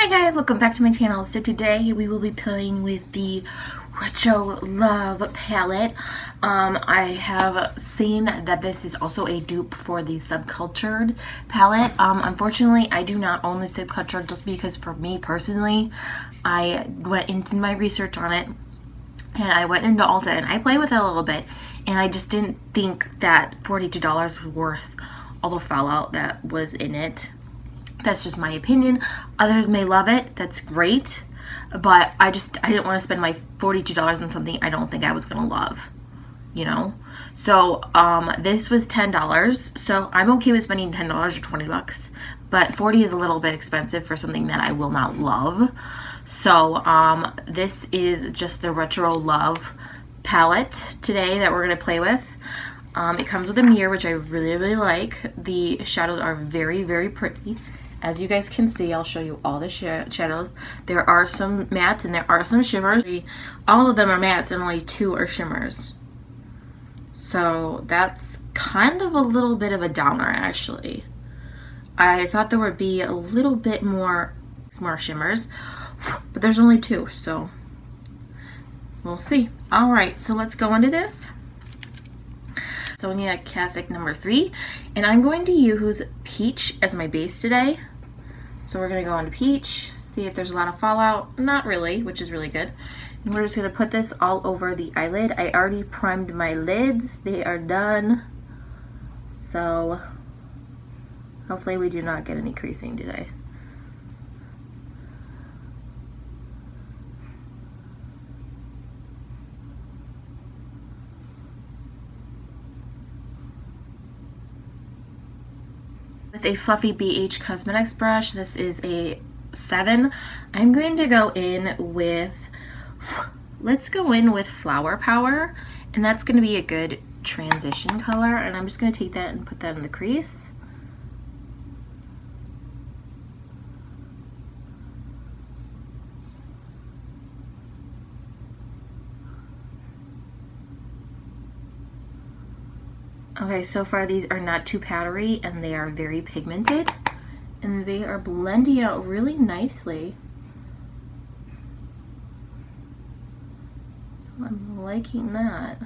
Hi guys, welcome back to my channel. So today we will be playing with the Retro Love palette. I have seen that this is also a dupe for the Subcultured palette. Unfortunately, I do not own the Subcultured just because for me personally, I went into my research on it and I went into Ulta and I played with it a little bit and I just didn't think that $42 was worth all the fallout that was in it. That's just my opinion. Others may love it. That's great. But I didn't want to spend my $42 on something I don't think I was going to love. You know? So, this was $10. So, I'm okay with spending $10 or $20. But $40 is a little bit expensive for something that I will not love. So, this is just the Retro Love palette today that we're going to play with. It comes with a mirror, which I really, really like. The shadows are very, very pretty. As you guys can see, I'll show you all the shadows. There are some mattes and there are some shimmers. All of them are mattes and only 2 are shimmers. So that's kind of a little bit of a downer, actually. I thought there would be a little bit more shimmers, but there's only 2, so we'll see. All right, so let's go into this. Sonia Kashuk number 3, and I'm going to use Peach as my base today. So we're going to go into Peach, see if there's a lot of fallout. Not really, which is really good. And we're just going to put this all over the eyelid. I already primed my lids. They are done. So hopefully we do not get any creasing today. With a fluffy BH Cosmetics brush, this is a 7. I'm going to go in with, let's go in with Flower Power, and that's going to be a good transition color, and I'm just going to take that and put that in the crease. Okay, so far these are not too powdery and they are very pigmented and they are blending out really nicely. So I'm liking that.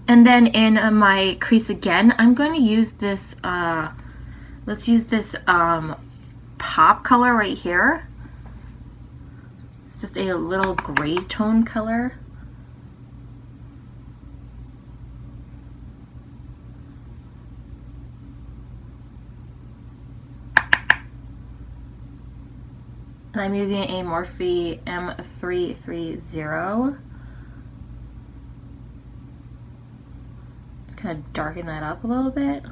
And then in my crease again, I'm going to use this, let's use this pop color right here. It's just a little gray tone color. And I'm using a Morphe M330. Just kind of darken that up a little bit.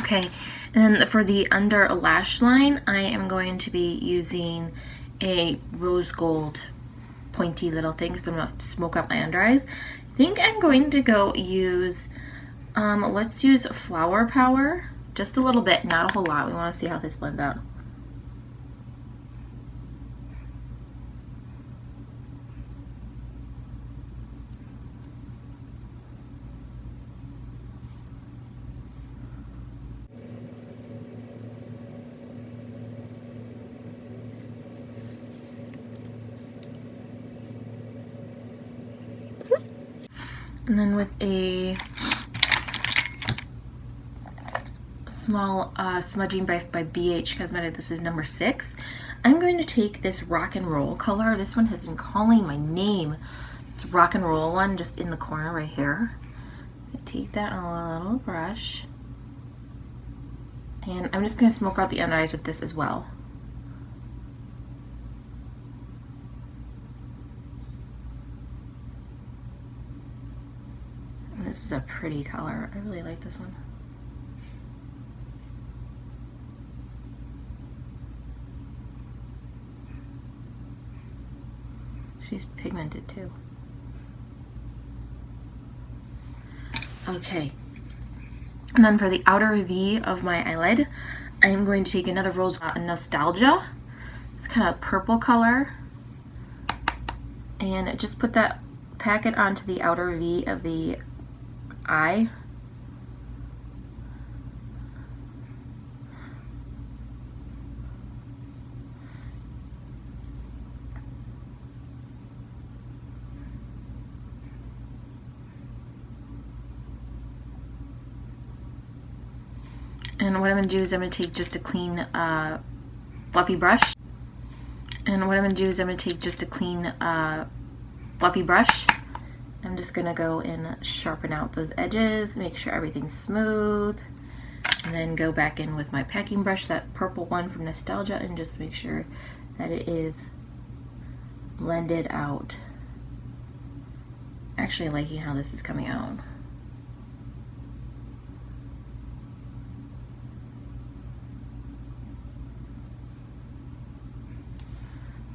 Okay, and then for the under lash line, I am going to be using a rose gold pointy little thing because I'm going to smoke out my under eyes. I think I'm going to go use, let's use Flower Power, just a little bit, not a whole lot. We want to see how this blends out. And then with a small smudging brush by BH Cosmetics, this is number 6. I'm going to take this Rock and Roll color. This one has been calling my name. It's Rock and Roll one just in the corner right here. I take that on a little brush. And I'm just going to smoke out the under eyes with this as well. This is a pretty color. I really like this one. She's pigmented too. Okay, And then for the outer V of my eyelid, I'm going to take another Rose Nostalgia. It's kind of purple color. And just put that packet onto the outer V of the eye. And what I'm going to do is I'm going to take just a clean fluffy brush. I'm just going to go and sharpen out those edges, make sure everything's smooth, and then go back in with my packing brush, that purple one from Nostalgia, and just make sure that it is blended out. Actually liking how this is coming out.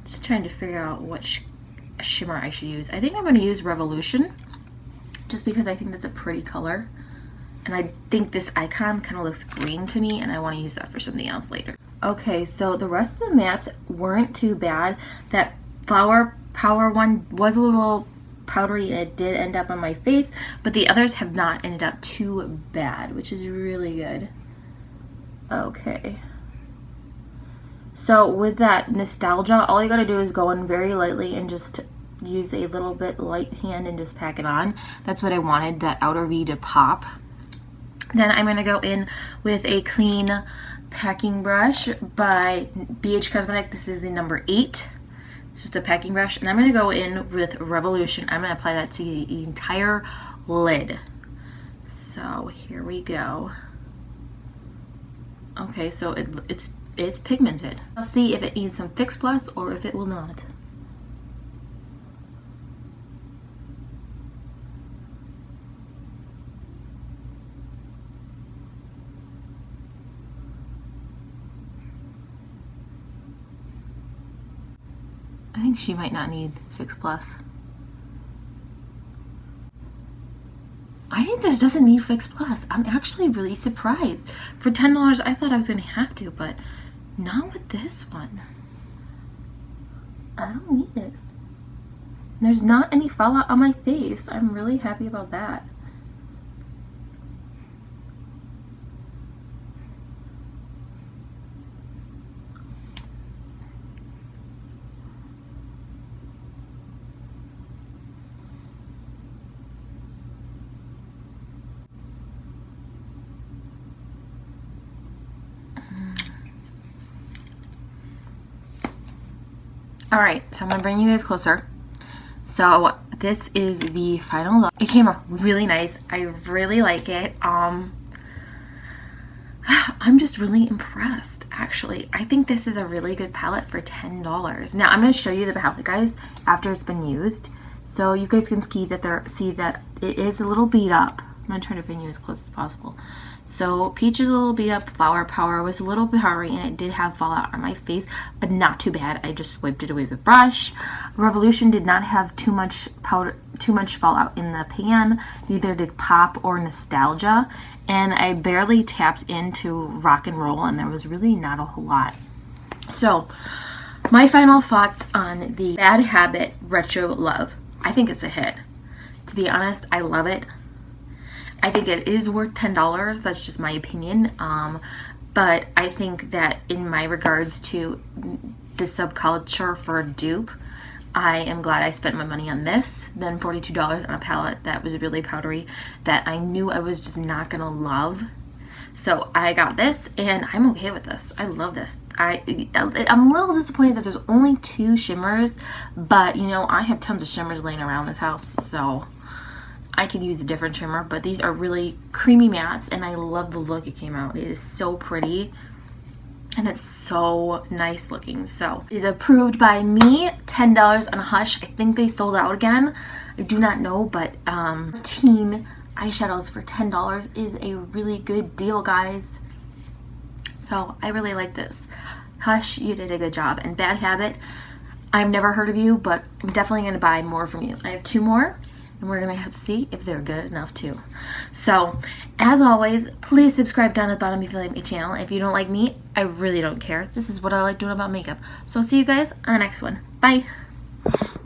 Just trying to figure out what shimmer I should use. I think I'm going to use Revolution just because I think that's a pretty color, and I think this icon kind of looks green to me, and I want to use that for something else later. Okay, so the rest of the mattes weren't too bad. That Flower Power one was a little powdery and it did end up on my face, but the others have not ended up too bad, which is really good. Okay. So with that Nostalgia, all you gotta do is go in very lightly and just use a little bit light hand and just pack it on. That's what I wanted, that outer V to pop. Then I'm gonna go in with a clean packing brush by BH Cosmetic. This is the number 8. It's just a packing brush, and I'm gonna go in with Revolution. I'm gonna apply that to the entire lid. So here we go. Okay, so it's pigmented. I'll see if it needs some Fix Plus or if it will not. I think she might not need Fix Plus. I think this doesn't need Fix Plus. I'm actually really surprised. For $10, I thought I was gonna have to, but not with this one. I don't need it. There's not any fallout on my face. I'm really happy about that. All right, so I'm gonna bring you guys closer. So this is the final look. It came out really nice. I really like it. I'm just really impressed, actually. I think this is a really good palette for $10. Now I'm gonna show you the palette, guys, after it's been used, so you guys can see that it is a little beat up. I'm gonna try to bring you as close as possible. So Peach is a little beat up. Flower Power was a little powdery and it did have fallout on my face, but not too bad. I just wiped it away with a brush. Revolution did not have too much fallout in the pan. Neither did Pop or Nostalgia. And I barely tapped into Rock and Roll, and there was really not a whole lot. So my final thoughts on the Bad Habit Retro Love. I think it's a hit. To be honest, I love it. I think it is worth $10. That's just my opinion. But I think that in my regards to the subculture for a dupe, I am glad I spent my money on this than $42 on a palette that was really powdery that I knew I was just not gonna love. So I got this and I'm okay with this. I love this. I'm a little disappointed that there's only 2 shimmers, but you know, I have tons of shimmers laying around this house, so I could use a different shimmer, but these are really creamy mattes and I love the look it came out. It is so pretty and it's so nice looking. So it's approved by me. $10 on Hush. I think they sold out again. I do not know, but 13 eyeshadows for $10 is a really good deal, guys. So I really like this. Hush, you did a good job. And Bad Habit, I've never heard of you, but I'm definitely going to buy more from you. I have 2 more. and we're gonna have to see if they're good enough too. So, as always, please subscribe down at the bottom if you like my channel. If you don't like me, I really don't care. This is what I like doing about makeup. So I'll see you guys on the next one. Bye!